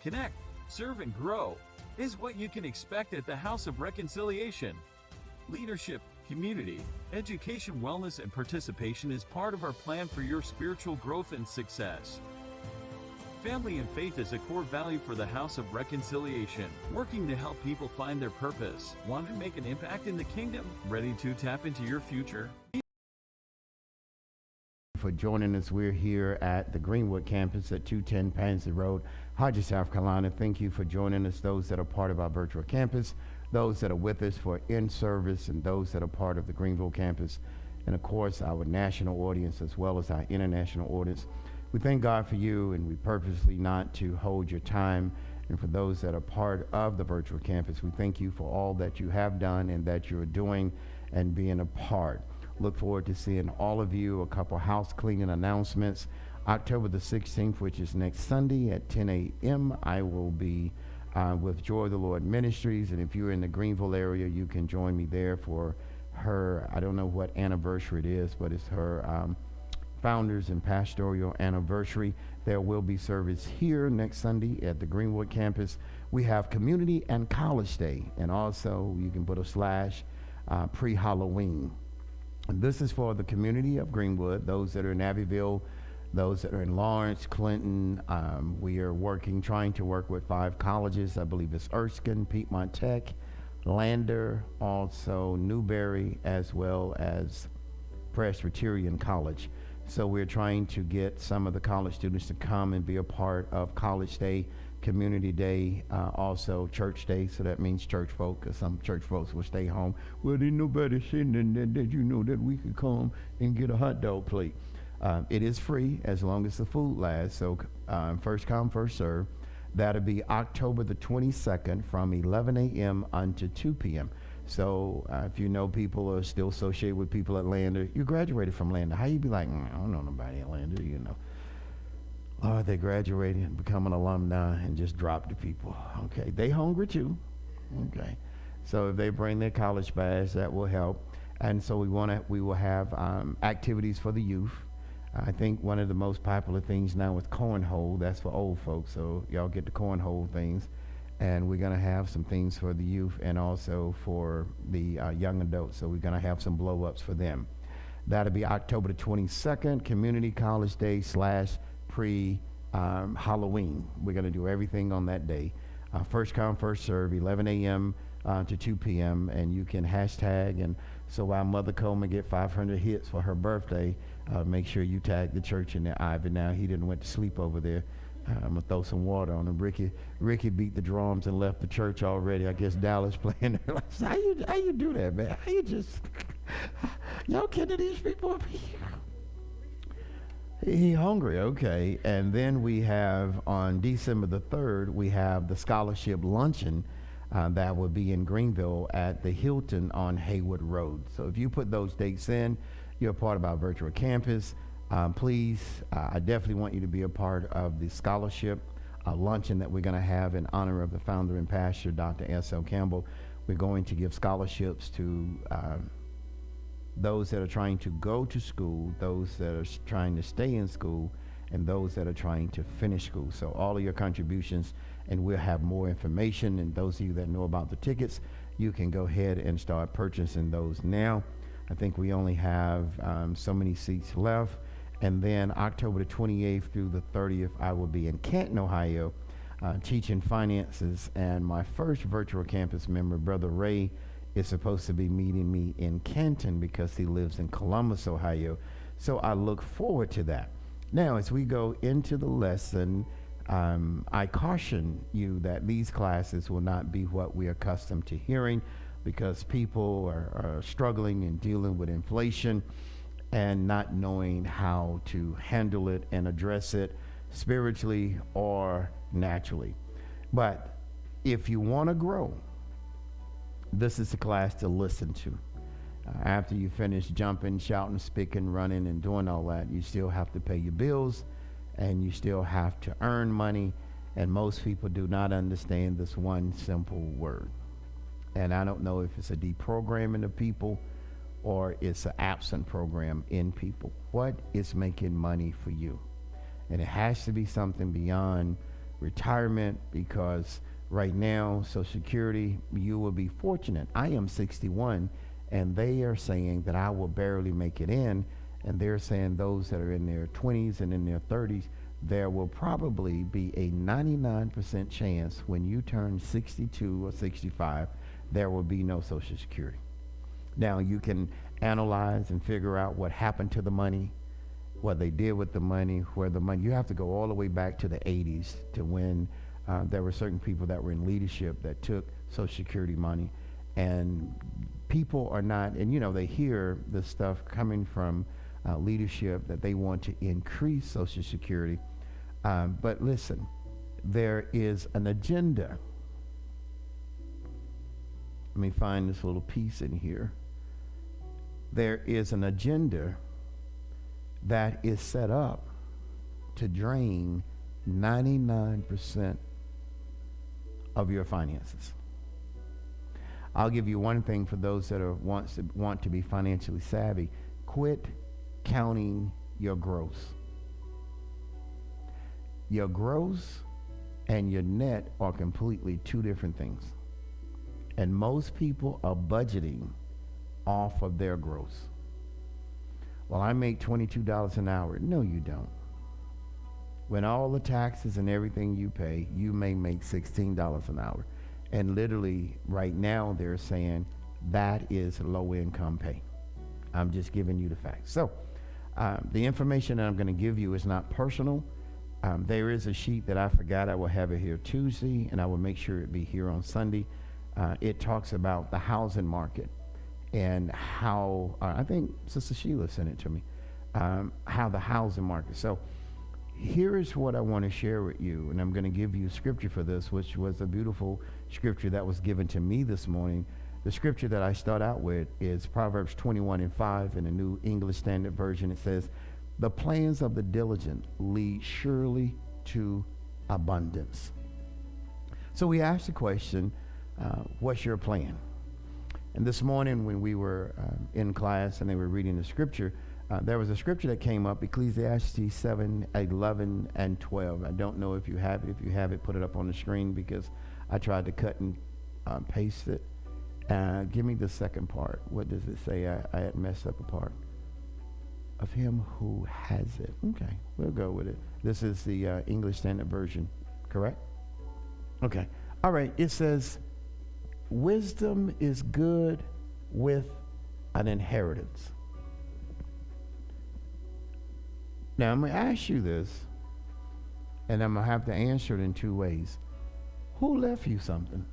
connect, serve, and grow is what you can expect at the House of Reconciliation. Leadership, community, education, wellness, and participation is part of our plan for your spiritual growth and success. Family and faith is a core value for the House of Reconciliation, working to help people find their purpose. Want to make an impact in the kingdom? Ready to tap into your future? For joining us. We're here at the Greenwood campus at 210 Pansy Road, Hodges, South Carolina. Thank you for joining us, those that are part of our virtual campus, those that are with us for in-service, and those that are part of the Greenville campus, and of course our national audience as well as our international audience. We thank God for you, and we purposely not to hold your time. And for those that are part of the virtual campus, we thank you for all that you have done and that you're doing and being a part. Look forward to seeing all of you. A couple house cleaning announcements. October the 16th, which is next Sunday at 10 a.m., I will be with Joy of the Lord Ministries. And if you're in the Greenville area, you can join me there for her, I don't know what anniversary it is, but it's her founders and pastoral anniversary. There will be service here next Sunday at the Greenwood campus. We have community and college day, and also you can put a / pre-Halloween. And this is for the community of Greenwood, those that are in Abbeville, those that are in Lawrence, Clinton. We are trying to work with 5 colleges. I believe it's Erskine, Piedmont Tech, Lander, also Newberry, as well as Presbyterian College. So we're trying to get some of the college students to come and be a part of College Day, Community Day, also Church Day. So that means church folk, because some church folks will stay home. Well, there's nobody sitting in there that that we could come and get a hot dog plate. It is free as long as the food lasts. So first come, first serve. That'll be October the 22nd from 11 a.m. until 2 p.m. So if you know people or still associated with people at Lander, you graduated from Lander. How you be like, I don't know nobody at Lander, Or they graduated and become an alumni and just drop the people. Okay, they hungry too. Okay, so if they bring their college badge, that will help. And so we will have activities for the youth. I think one of the most popular things now is cornhole. That's for old folks, so y'all get the cornhole things. And we're gonna have some things for the youth and also for the young adults. So we're gonna have some blow-ups for them. That'll be October the 22nd, Community College Day / pre-Halloween. We're going to do everything on that day. First come, first serve, 11 a.m. To 2 p.m. And you can hashtag. And so while Mother Coleman get 500 hits for her birthday, make sure you tag the church in there. Ivy, now he didn't went to sleep over there. I'm going to throw some water on him. Ricky beat the drums and left the church already. I guess Dallas playing there. How you do that, man? How you just... Y'all kidding these people up here? He hungry, okay. And then we have on December the 3rd, we have the scholarship luncheon that will be in Greenville at the Hilton on Haywood Road. So if you put those dates in, you're a part of our virtual campus. Please, I definitely want you to be a part of the scholarship luncheon that we're going to have in honor of the founder and pastor, Dr. S.L. Campbell. We're going to give scholarships to those that are trying to go to school, those that are trying to stay in school, and those that are trying to finish school. So all of your contributions, and we'll have more information. And those of you that know about the tickets, you can go ahead and start purchasing those now. I think we only have so many seats left. And then October the 28th through the 30th, I will be in Canton, Ohio, teaching finances. And my first virtual campus member, Brother Ray, is supposed to be meeting me in Canton because he lives in Columbus, Ohio. So I look forward to that. Now, as we go into the lesson, I caution you that these classes will not be what we're accustomed to hearing, because people are struggling and dealing with inflation and not knowing how to handle it and address it spiritually or naturally. But if you want to grow, this is the class to listen to. After you finish jumping, shouting, speaking, running, and doing all that, you still have to pay your bills, and you still have to earn money. And most people do not understand this one simple word. And I don't know if it's a deprogramming of people or it's an absent program in people. What is making money for you? And it has to be something beyond retirement, because right now, Social Security, you will be fortunate. I am 61, and they are saying that I will barely make it in, and they're saying those that are in their 20s and in their 30s, there will probably be a 99% chance when you turn 62 or 65, there will be no Social Security. Now, you can analyze and figure out what happened to the money, what they did with the money, where the money, you have to go all the way back to the 80s to when there were certain people that were in leadership that took Social Security money. And people are not, and they hear the stuff coming from leadership that they want to increase Social Security. But listen, there is an agenda. Let me find this little piece in here. There is an agenda that is set up to drain 99% of your finances. I'll give you one thing for those that want to be financially savvy. Quit counting your gross. Your gross and your net are completely two different things. And most people are budgeting off of their gross. Well, I make $22 an hour. No, you don't. When all the taxes and everything you pay, you may make $16 an hour. And literally right now they're saying that is low income pay. I'm just giving you the facts. So the information that I'm going to give you is not personal. There is a sheet that I forgot. I will have it here Tuesday, and I will make sure it be here on Sunday. It talks about the housing market and how, I think Sister Sheila sent it to me, how the housing market. So here is what I want to share with you, and I'm going to give you scripture for this, which was a beautiful scripture that was given to me this morning. The scripture that I start out with is Proverbs 21:5 in the New English Standard Version. It says, "The plans of the diligent lead surely to abundance." So we asked the question, what's your plan? And this morning when we were in class and they were reading the scripture, there was a scripture that came up, Ecclesiastes 7:11 and 12. I don't know if you have it. If you have it, put it up on the screen, because I tried to cut and paste it. Give me the second part. What does it say? I had messed up a part. Of him who has it. Okay, we'll go with it. This is the English Standard Version, correct? Okay. All right. It says, wisdom is good with an inheritance. Now, I'm going to ask you this, and I'm going to have to answer it in two ways. Who left you something?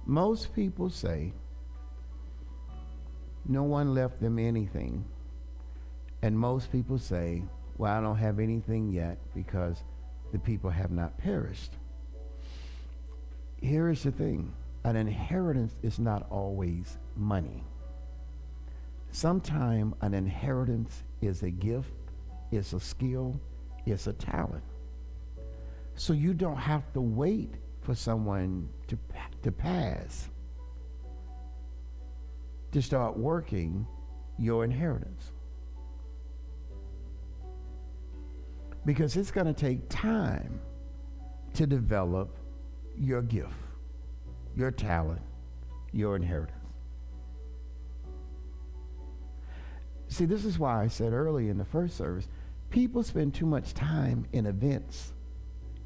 Most people say no one left them anything. And most people say, well, I don't have anything yet because the people have not perished. Here is the thing. An inheritance is not always money. Sometimes an inheritance is a gift, it's a skill, it's a talent. So you don't have to wait for someone to pass to start working your inheritance. Because it's going to take time to develop your gift, your talent, your inheritance. See, this is why I said earlier in the first service, people spend too much time in events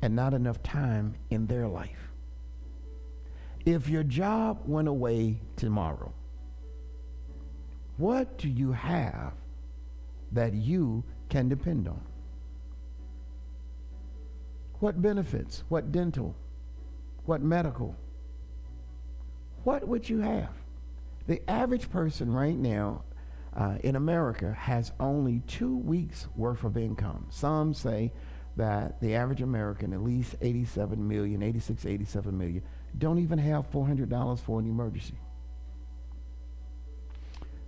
and not enough time in their life. If your job went away tomorrow, what do you have that you can depend on? What benefits? What dental? What medical? What would you have? The average person right now in America has only 2 weeks worth of income. Some say that the average American, at least 87 million, 86, 87 million, don't even have $400 for an emergency.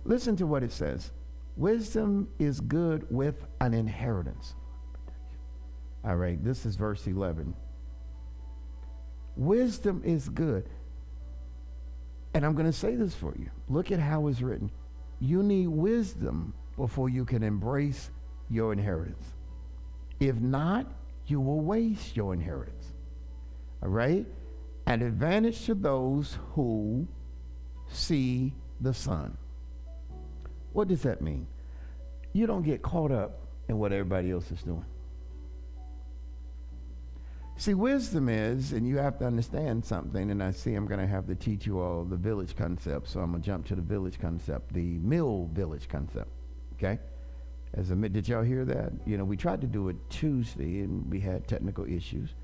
Listen to what it says. Wisdom is good with an inheritance. All right, this is verse 11. Wisdom is good. And I'm going to say this for you. Look at how it's written. You need wisdom before you can embrace your inheritance. If not, you will waste your inheritance. All right? An advantage to those who see the sun. What does that mean? You don't get caught up in what everybody else is doing. See, wisdom is, and you have to understand something, and I see I'm going to have to teach you all the village concept, so I'm going to jump to the village concept, the mill village concept, okay? Did y'all hear that? You know, we tried to do it Tuesday, and we had technical issues.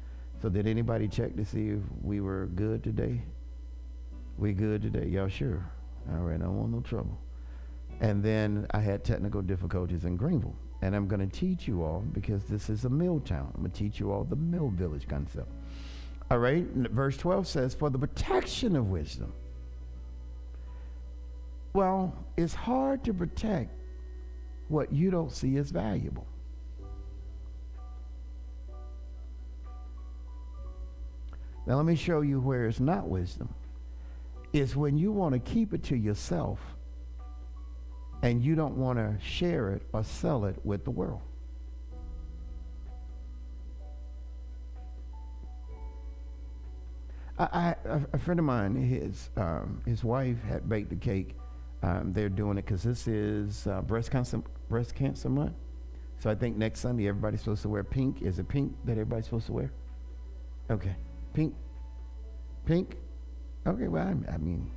So did anybody check to see if we were good today? We good today? Y'all sure? All right, I don't want no trouble. And then I had technical difficulties in Greenville. And I'm going to teach you all, because this is a mill town, I'm going to teach you all the mill village concept. All right, verse 12 says, for the protection of wisdom. Well, it's hard to protect what you don't see as valuable. Now let me show you where it's not wisdom. It's when you want to keep it to yourself and you don't want to share it or sell it with the world. A friend of mine, his wife had baked a cake. They're doing it because this is breast cancer month. So I think next Sunday everybody's supposed to wear pink. Is it pink that everybody's supposed to wear? Okay, pink. Okay, well, I mean,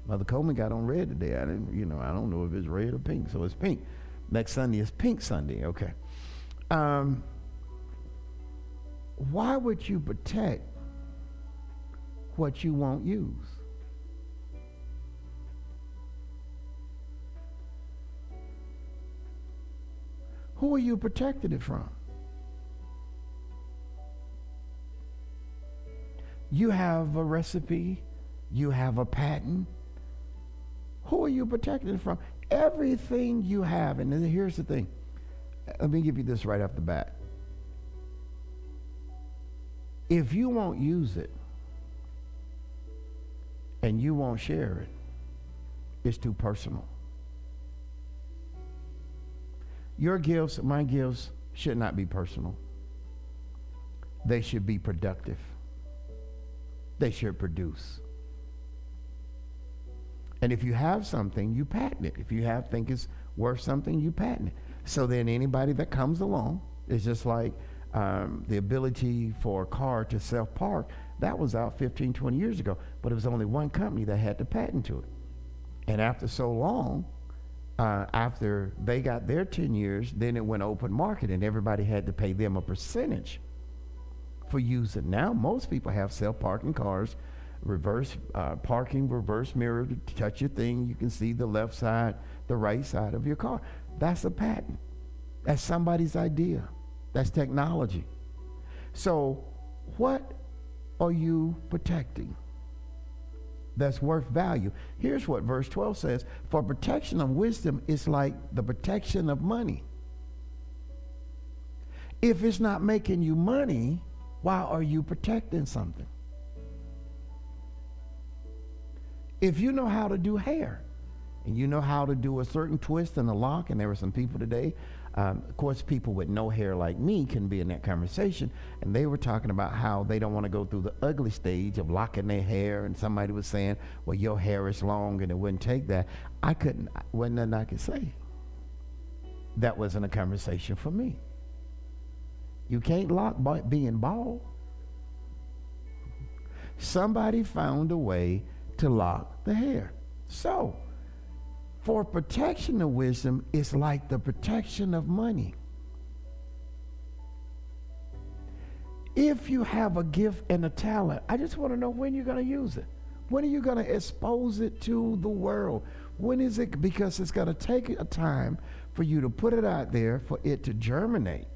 Mother Coleman got on red today. I don't know if it's red or pink, so it's pink. Next Sunday is Pink Sunday. Okay. Why would you protect what you won't use? Who are you protecting it from? You have a recipe, you have a patent. Who are you protecting it from? Everything you have, and here's the thing. Let me give you this right off the bat. If you won't use it and you won't share it, it's too personal. Your gifts, my gifts, should not be personal. They should be productive. They should produce. And if you have something, you patent it. If you think it's worth something, you patent it. So then anybody that comes along, is just like the ability for a car to self-park. That was out 15, 20 years ago, but it was only one company that had the patent to it. And after so long, after they got their 10 years, then it went open market and everybody had to pay them a percentage for using. Now most people have self-parking cars, reverse parking, reverse mirror to touch your thing. You can see the left side, the right side of your car. That's a patent. That's somebody's idea. That's technology. So what are you protecting that's worth value? Here's what verse 12 says. For protection of wisdom is like the protection of money. If it's not making you money, why are you protecting something? If you know how to do hair and you know how to do a certain twist and a lock, and there were some people today, of course, people with no hair like me can be in that conversation, and they were talking about how they don't want to go through the ugly stage of locking their hair, and somebody was saying, well, your hair is long and it wouldn't take that. Wasn't nothing I could say. That wasn't a conversation for me. You can't lock being bald. Somebody found a way to lock the hair. So, for protection of wisdom, it's like the protection of money. If you have a gift and a talent, I just want to know when you're going to use it. When are you going to expose it to the world? When is it? Because it's going to take a time for you to put it out there, for it to germinate.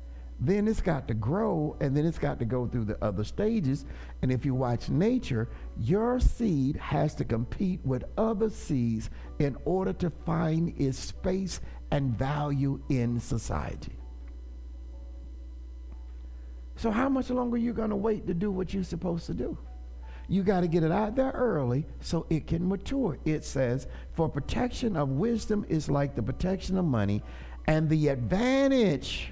Then it's got to grow, and then it's got to go through the other stages. And if you watch nature, your seed has to compete with other seeds in order to find its space and value in society. So how much longer are you going to wait to do what you're supposed to do? You got to get it out there early so it can mature. It says, for protection of wisdom is like the protection of money, and the advantage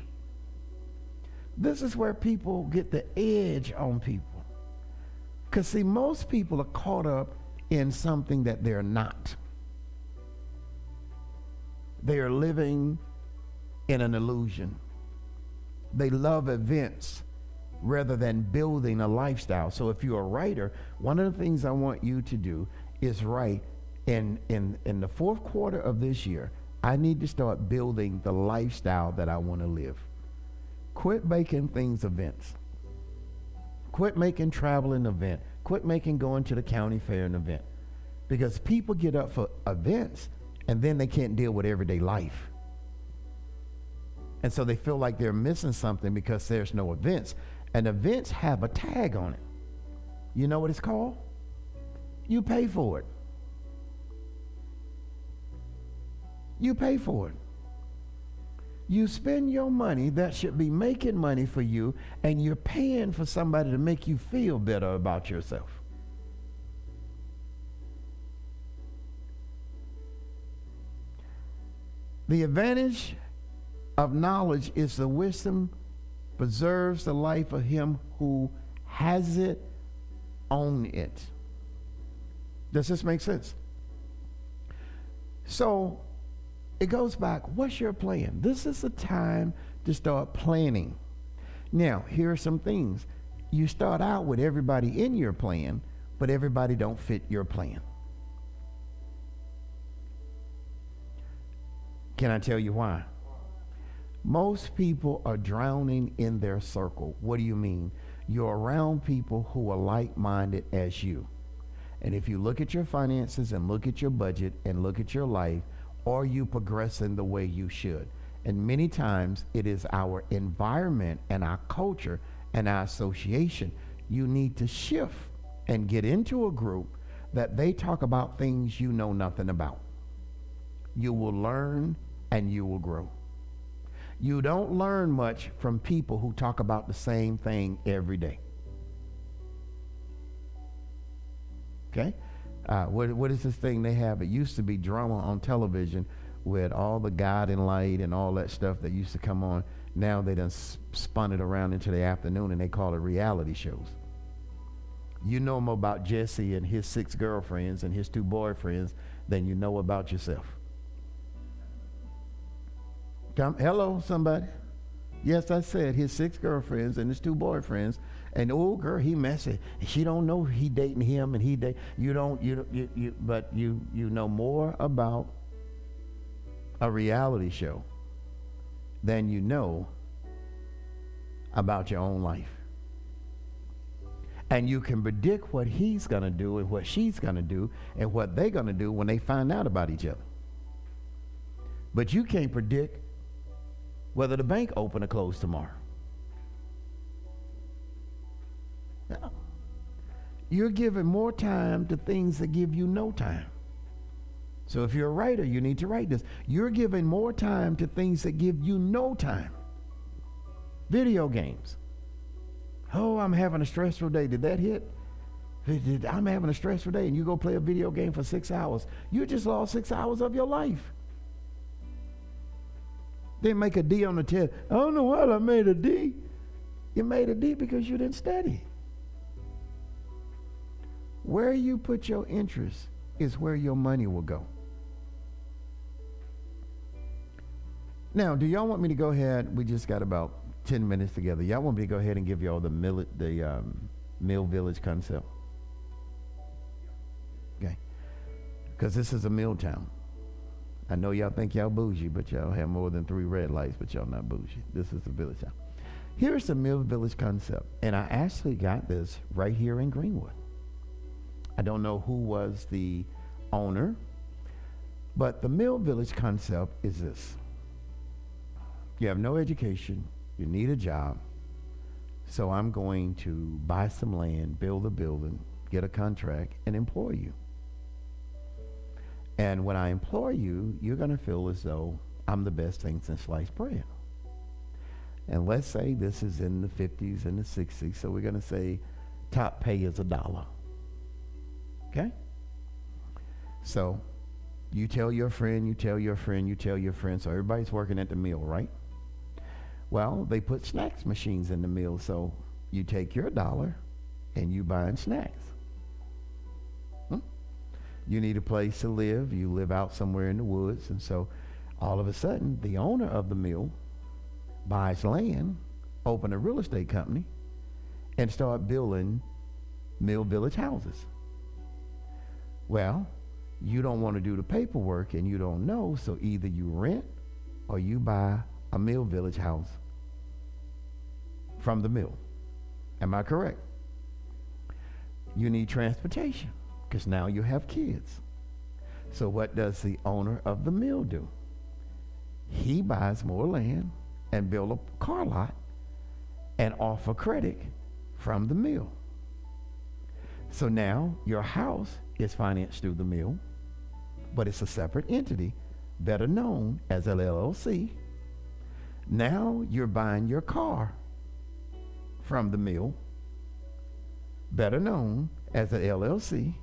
This is where people get the edge on people. Because, see, most people are caught up in something that they're not. They are living in an illusion. They love events rather than building a lifestyle. So if you're a writer, one of the things I want you to do is write in the fourth quarter of this year, I need to start building the lifestyle that I want to live. Quit making things events. Quit making travel an event. Quit making going to the county fair an event. Because people get up for events and then they can't deal with everyday life. And so they feel like they're missing something because there's no events. And events have a tag on it. You know what it's called? You pay for it. You pay for it. You spend your money that should be making money for you, and you're paying for somebody to make you feel better about yourself. The advantage of knowledge is the wisdom preserves the life of him who has it, own it. Does this make sense? So it goes back, what's your plan? This is the time to start planning. Now, here are some things. You start out with everybody in your plan, but everybody don't fit your plan. Can I tell you why? Most people are drowning in their circle. What do you mean? You're around people who are like-minded as you. And if you look at your finances and look at your budget and look at your life, are you progressing the way you should? And many times it is our environment and our culture and our association. You need to shift and get into a group that they talk about things you know nothing about. You will learn and you will grow. You don't learn much from people who talk about the same thing every day. Okay? What is this thing they have? It used to be drama on television with all the God and light and all that stuff that used to come on. Now they done spun it around into the afternoon and they call it reality shows. You know more about Jesse and his 6 girlfriends and his 2 boyfriends than you know about yourself. Hello, somebody. Yes, I said his 6 girlfriends and his 2 boyfriends. And the old girl, he messy. She don't know he dating him and he date. But you know more about a reality show than you know about your own life. And you can predict what he's gonna do and what she's gonna do and what they're gonna do when they find out about each other. But you can't predict whether the bank open or close tomorrow. No. You're giving more time to things that give you no time. So if you're a writer, you need to write this. You're giving more time to things that give you no time. Video games. Oh, I'm having a stressful day. Did that hit? I'm having a stressful day, and you go play a video game for 6 hours. You just lost 6 hours of your life. Didn't make a D on the test. I don't know why I made a D. You made a D because you didn't study. Where you put your interest is where your money will go. Now, do y'all want me to go ahead? We just got about 10 minutes together. Y'all want me to go ahead and give y'all the Mill Village concept? Okay. Because this is a mill town. I know y'all think y'all bougie, but y'all have more than 3 red lights, but y'all not bougie. This is the village town. Here's the Mill Village concept. And I actually got this right here in Greenwood. I don't know who was the owner, but the Mill Village concept is this. You have no education, you need a job, so I'm going to buy some land, build a building, get a contract, and employ you. And when I employ you, you're going to feel as though I'm the best thing since sliced bread. And let's say this is in the 50s and the 60s, so we're going to say top pay is $1. Okay? So you tell your friend, you tell your friend, you tell your friend, so everybody's working at the mill, right? Well, they put snacks machines in the mill, so you take your dollar and you buying snacks. Hmm? You need a place to live. You live out somewhere in the woods, and so all of a sudden, the owner of the mill buys land, open a real estate company, and start building mill village houses. Well, you don't want to do the paperwork and you don't know, so either you rent or you buy a mill village house from the mill. Am I correct? You need transportation because now you have kids. So what does the owner of the mill do? He buys more land and build a car lot and offer credit from the mill. So now your house is financed through the mill, but it's a separate entity, better known as an LLC. Now you're buying your car from the mill, better known as an LLC,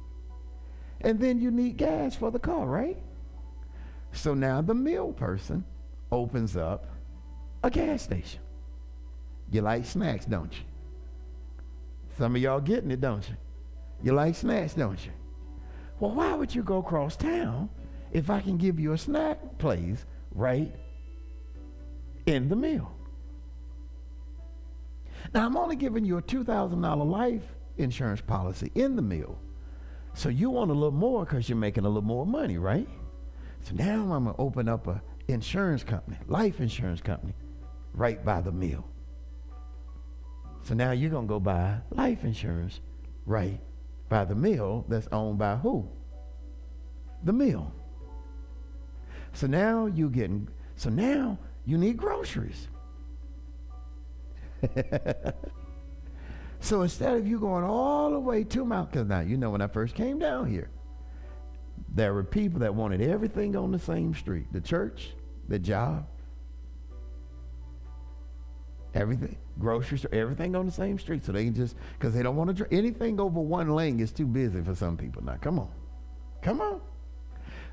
and then you need gas for the car, right? So now the mill person opens up a gas station. You like snacks, don't you? Some of y'all getting it, don't you? You like snacks, don't you? Well, why would you go across town if I can give you a snack place right in the mill? Now, I'm only giving you a $2,000 life insurance policy in the mill. So you want a little more because you're making a little more money, right? So now I'm going to open up a insurance company, life insurance company, right by the mill. So now you're going to go buy life insurance right by the mill that's owned by who? The mill. So now you need groceries. So instead of you going all the way to Mount, because now, you know, when I first came down here, there were people that wanted everything on the same street. The church, the job, everything, grocery store, everything on the same street. So they can just, because they don't want to, anything over one lane is too busy for some people. Now, come on.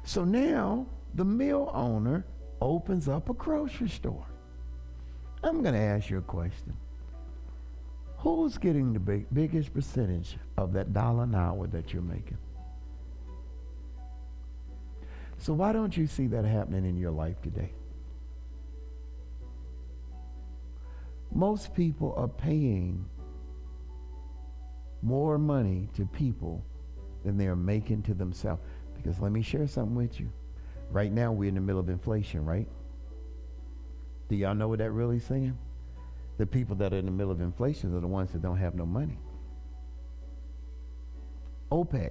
So now the mill owner opens up a grocery store. I'm going to ask you a question. Who's getting the biggest percentage of that $1 an hour that you're making? So why don't you see that happening in your life today? Most people are paying more money to people than they are making to themselves. Because let me share something with you. Right now we're in the middle of inflation, right? Do y'all know what that really is saying? The people that are in the middle of inflation are the ones that don't have no money. OPEC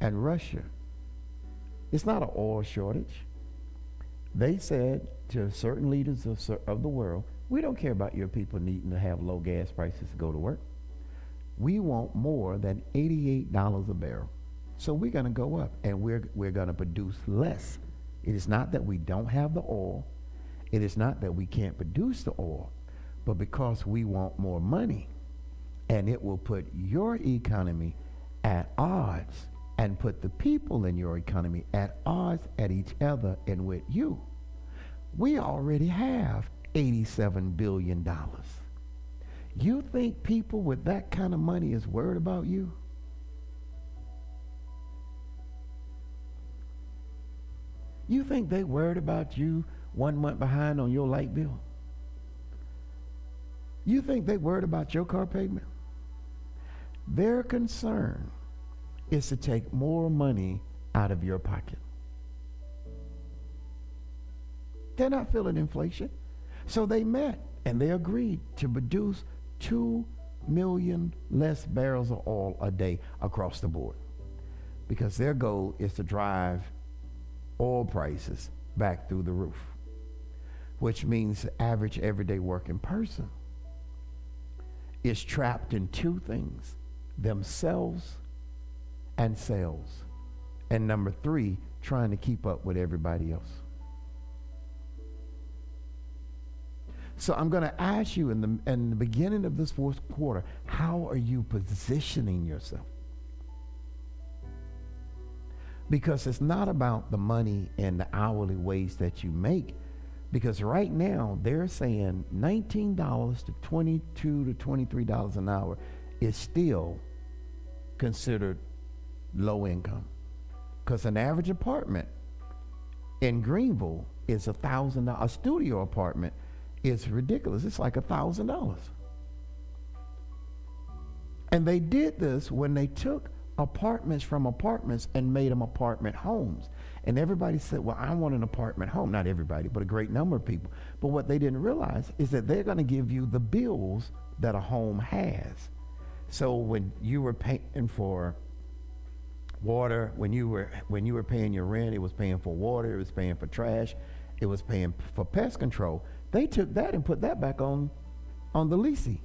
and Russia. It's not an oil shortage. They said to certain leaders of the world, we don't care about your people needing to have low gas prices to go to work. We want more than $88 a barrel. So we're going to go up and we're going to produce less. It is not that we don't have the oil. It is not that we can't produce the oil, but because we want more money, and it will put your economy at odds and put the people in your economy at odds at each other and with you. We already have $87 billion. You think people with that kind of money is worried about you? You think they worried about you 1 month behind on your light bill? You think they worried about your car payment? Their concern is to take more money out of your pocket. They're not feeling inflation. So they met and they agreed to produce 2 million less barrels of oil a day across the board, because their goal is to drive oil prices back through the roof, which means the average everyday working person is trapped in 2 things: themselves and sales, and number 3, trying to keep up with everybody else. So I'm going to ask you in the beginning of this 4th quarter, how are you positioning yourself? Because it's not about the money and the hourly wage that you make, Because right now they're saying $19 to $22 to $23 an hour is still considered low income. Because an average apartment in Greenville is $1,000. A studio apartment is ridiculous. It's like $1,000. And they did this when they took apartments from apartments and made them apartment homes. And everybody said, well, I want an apartment home. Not everybody, but a great number of people. But what they didn't realize is that they're going to give you the bills that a home has. So when you were paying for water, when you were paying your rent, it was paying for water, it was paying for trash, it was paying for pest control. They took that and put that back on the leasing.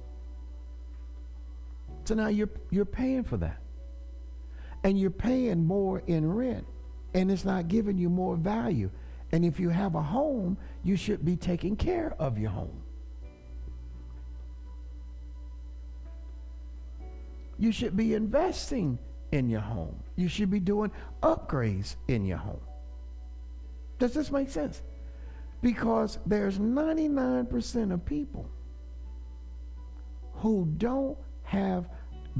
So now you're paying for that. And you're paying more in rent, and it's not giving you more value. And if you have a home, you should be taking care of your home. You should be investing in your home. You should be doing upgrades in your home. Does this make sense? Because there's 99% of people who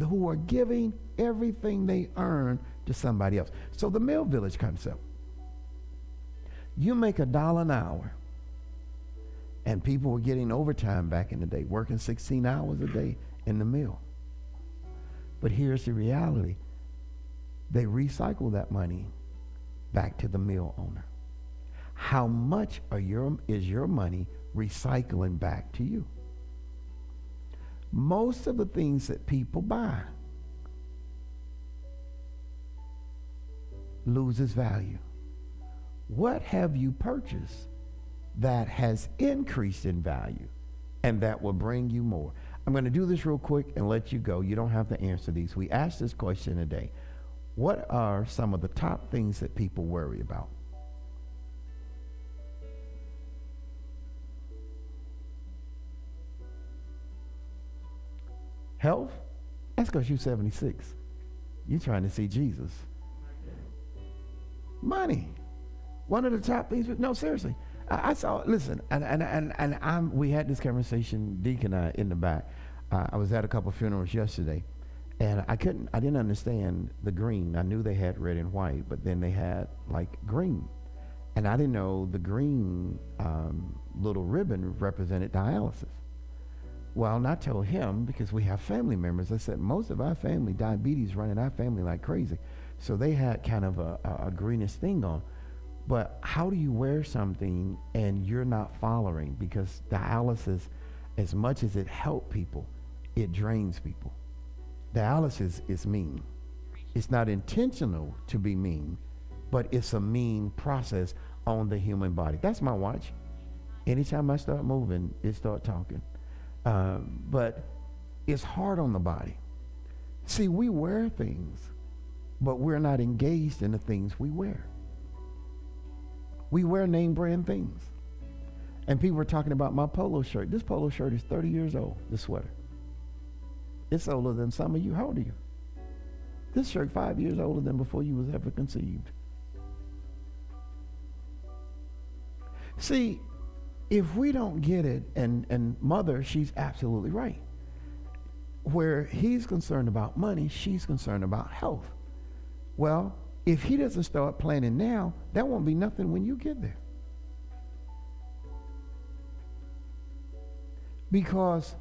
who are giving everything they earn to somebody else. So the Mill Village concept. You make $1 an hour, and people were getting overtime back in the day, working 16 hours a day in the mill. But here's the reality. They recycle that money back to the mill owner. How much is your money recycling back to you? Most of the things that people buy loses value. What have you purchased that has increased in value and that will bring you more? I'm going to do this real quick and let you go. You don't have to answer these. We asked this question today. What are some of the top things that people worry about? Health? That's because you're 76. You're trying to see Jesus. Money. One of the top things. No, seriously. I saw. Listen, we had this conversation, Deacon and I, in the back. I was at a couple funerals yesterday, and I didn't understand the green. I knew they had red and white, but then they had like green, and I didn't know the green little ribbon represented dialysis. Well, and I told him, because we have family members, I said, most of our family, diabetes running our family like crazy. So they had kind of a greenish thing on. But how do you wear something and you're not following? Because dialysis, as much as it helps people, it drains people. Dialysis is mean. It's not intentional to be mean, but it's a mean process on the human body. That's my watch. Anytime I start moving, it start talking. But it's hard on the body. See, we wear things, but we're not engaged in the things we wear. We wear name brand things. And people were talking about my polo shirt. This polo shirt is 30 years old, this sweater. It's older than some of you. How old are you? This shirt 5 years older than before you was ever conceived. See, if we don't get it, and mother, she's absolutely right. Where he's concerned about money, she's concerned about health. Well, if he doesn't start planning now, that won't be nothing when you get there. Because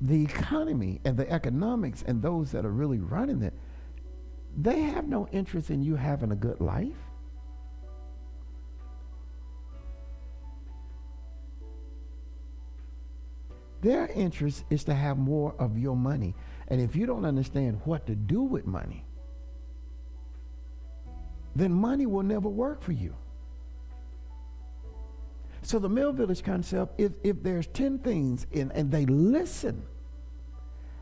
the economy and the economics and those that are really running it, they have no interest in you having a good life. Their interest is to have more of your money. And if you don't understand what to do with money, then money will never work for you. So the Mill Village concept, if there's 10 things and they listen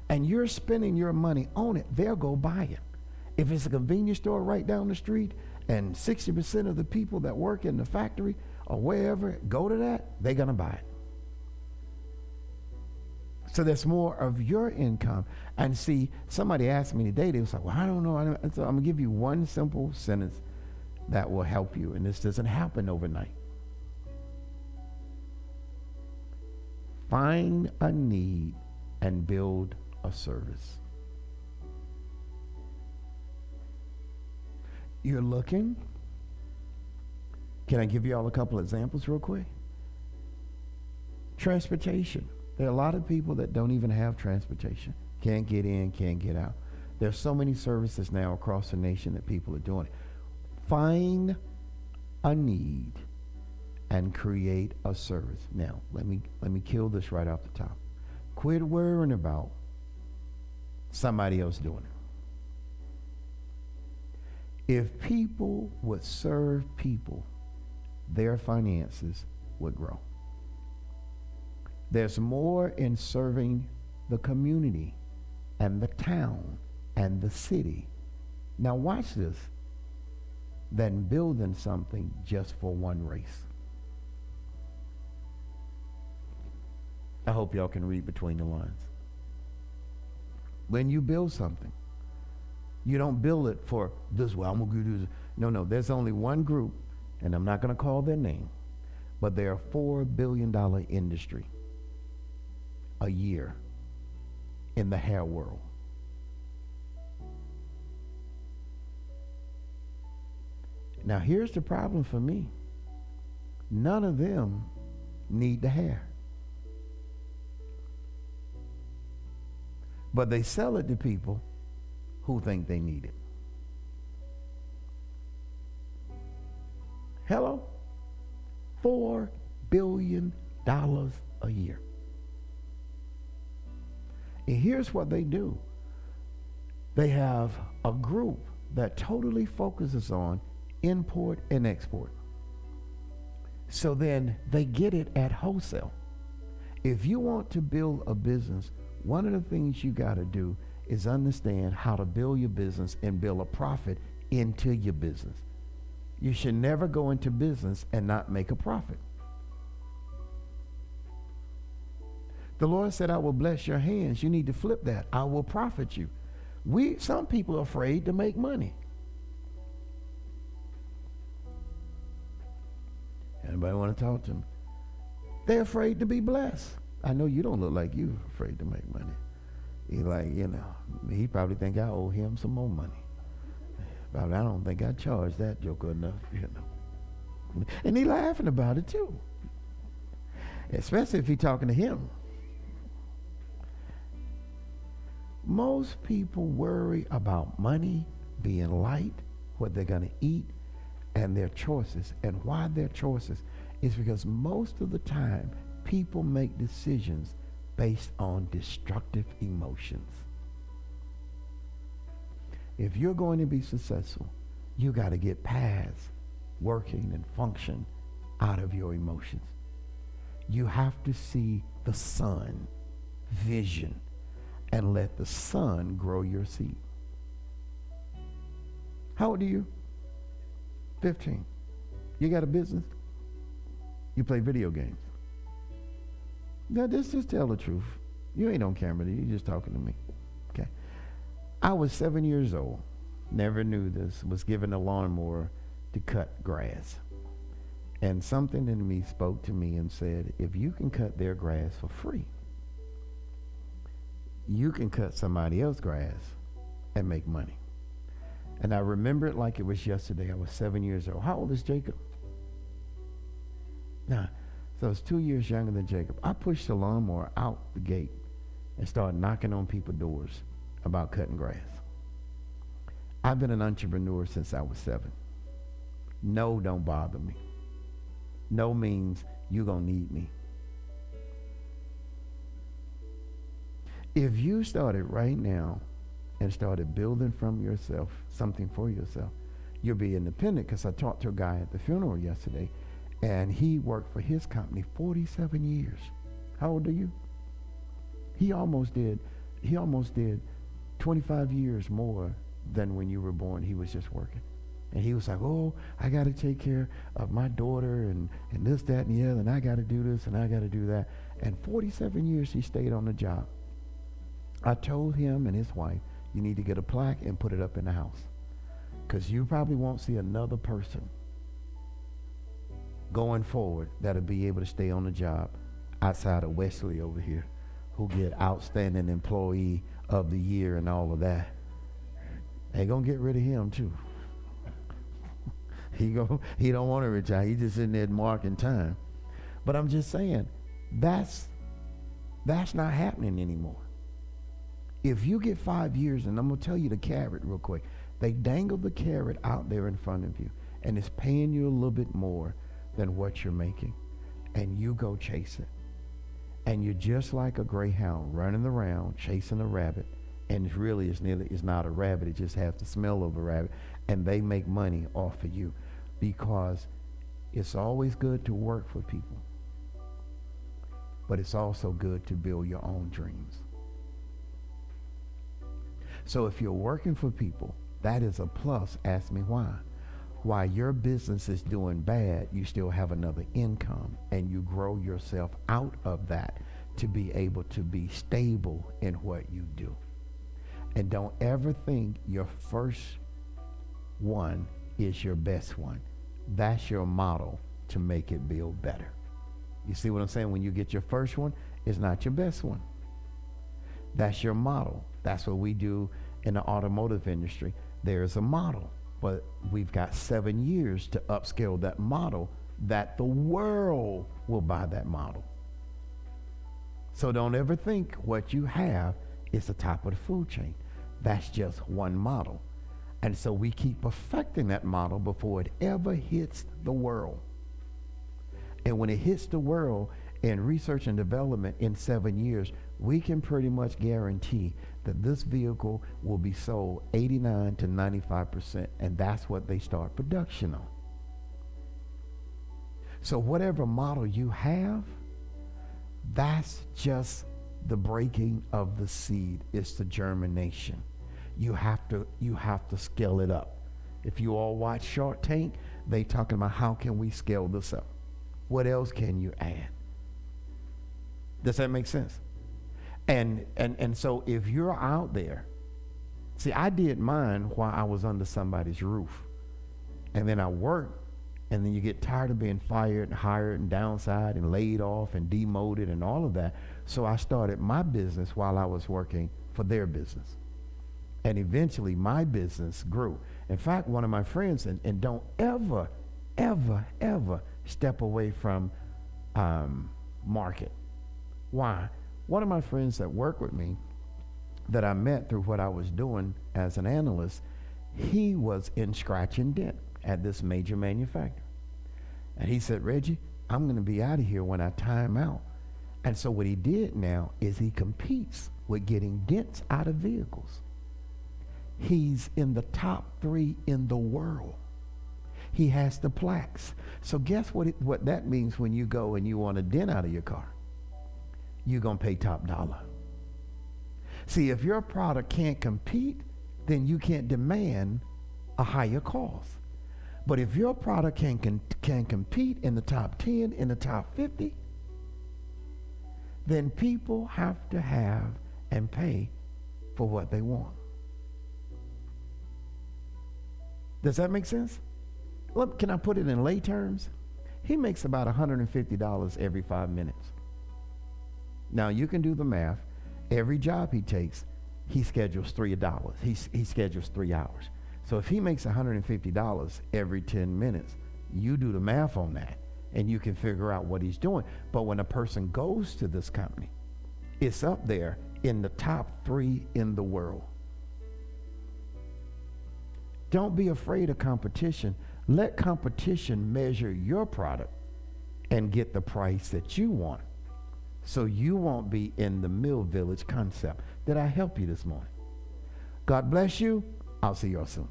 and you're spending your money on it, they'll go buy it. If it's a convenience store right down the street and 60% of the people that work in the factory or wherever go to that, they're going to buy it. So there's more of your income. And see, somebody asked me today, they was like, well, I don't know. So I'm going to give you one simple sentence that will help you. And this doesn't happen overnight. Find a need and build a service. You're looking. Can I give you all a couple examples real quick? Transportation. There are a lot of people that don't even have transportation. Can't get in, can't get out. There's so many services now across the nation that people are doing. Find a need and create a service. Now, let me kill this right off the top. Quit worrying about somebody else doing it. If people would serve people, their finances would grow. There's more in serving the community and the town and the city. Now watch this, than building something just for one race. I hope y'all can read between the lines. When you build something, you don't build it for this, well, I'm going to do this. No, there's only one group, and I'm not going to call their name, but they're a $4 billion industry a year in the hair world. Now, here's the problem for me. None of them need the hair. But they sell it to people who think they need it. Hello? $4 billion a year. And here's what they do. They have a group that totally focuses on import and export. So then they get it at wholesale. If you want to build a business, one of the things you got to do is understand how to build your business and build a profit into your business. You should never go into business and not make a profit. The Lord said, I will bless your hands. You need to flip that. I will profit you. Some people are afraid to make money. Anybody want to talk to me? They're afraid to be blessed. I know you don't look like you're afraid to make money. He's like, he probably think I owe him some more money. But I don't think I charged that joker enough, And he laughing about it too. Especially if he's talking to him. Most people worry about money, being light, what they're going to eat, and their choices. And why their choices is because most of the time people make decisions based on destructive emotions. If you're going to be successful, you got to get past working and function out of your emotions. You have to see the sun, vision, and let the sun grow your seed. How old are you? 15. You got a business? You play video games? Now, just tell the truth. You ain't on camera. You're just talking to me. Okay. I was 7 years old. Never knew this. Was given a lawnmower to cut grass. And something in me spoke to me and said, if you can cut their grass for free, you can cut somebody else's grass and make money. And I remember it like it was yesterday. I was 7 years old. How old is Jacob? Now, so I was 2 years younger than Jacob. I pushed the lawnmower out the gate and started knocking on people's doors about cutting grass. I've been an entrepreneur since I was 7. No, don't bother me. No means you're going to need me. If you started right now and started building from yourself, something for yourself, you'll be independent. Because I talked to a guy at the funeral yesterday, and he worked for his company 47 years. How old are you? He almost did 25 years more than when you were born. He was just working. And he was like, oh, I got to take care of my daughter and this, that, and the other, and I got to do this and I got to do that. And 47 years he stayed on the job. I told him and his wife, you need to get a plaque and put it up in the house. Because you probably won't see another person going forward that'll be able to stay on the job outside of Wesley over here who get outstanding employee of the year and all of that. They gonna get rid of him too. He don't want to retire. He's just sitting there marking time. But I'm just saying, that's not happening anymore. If you get 5 years, and I'm gonna tell you the carrot real quick. They dangle the carrot out there in front of you, and it's paying you a little bit more than what you're making, and you go chase it. And you're just like a greyhound running around chasing a rabbit, and it's not a rabbit. It just has the smell of a rabbit, and they make money off of you, because it's always good to work for people, but it's also good to build your own dreams. So if you're working for people, that is a plus. Ask me why. While your business is doing bad, you still have another income, and you grow yourself out of that to be able to be stable in what you do. And don't ever think your first one is your best one. That's your model to make it build better. You see what I'm saying? When you get your first one, it's not your best one. That's your model. That's what we do in the automotive industry. There's a model, but we've got 7 years to upscale that model that the world will buy that model. So don't ever think what you have is the top of the food chain. That's just one model. And so we keep perfecting that model before it ever hits the world. And when it hits the world in research and development in 7 years, we can pretty much guarantee that this vehicle will be sold 89 to 95%, and that's what they start production on. So whatever model you have, that's just the breaking of the seed. It's the germination. You have to scale it up. If you all watch Shark Tank, they talking about how can we scale this up? What else can you add? Does that make sense? And so if you're out there, see, I did mine while I was under somebody's roof. And then I worked, and then you get tired of being fired and hired and downside and laid off and demoted and all of that. So I started my business while I was working for their business. And eventually my business grew. In fact, one of my friends, and don't ever, ever, ever step away from market. Why? One of my friends that worked with me, that I met through what I was doing as an analyst, he was in scratch and dent at this major manufacturer. And he said, Reggie, I'm going to be out of here when I time out. And so what he did now is he competes with getting dents out of vehicles. He's in the top 3 in the world. He has the plaques. So guess what that means when you go and you want a dent out of your car? You're going to pay top dollar. See, if your product can't compete, then you can't demand a higher cost. But if your product can compete in the top 10, in the top 50, then people have to have and pay for what they want. Does that make sense? Look, can I put it in lay terms? He makes about $150 every 5 minutes. Now you can do the math. Every job he takes, he schedules $3. He schedules 3 hours. So if he makes $150 every 10 minutes, you do the math on that, and you can figure out what he's doing. But when a person goes to this company, it's up there in the top 3 in the world. Don't be afraid of competition. Let competition measure your product and get the price that you want, so you won't be in the mill village concept. Did I help you this morning? God bless you. I'll see you all soon.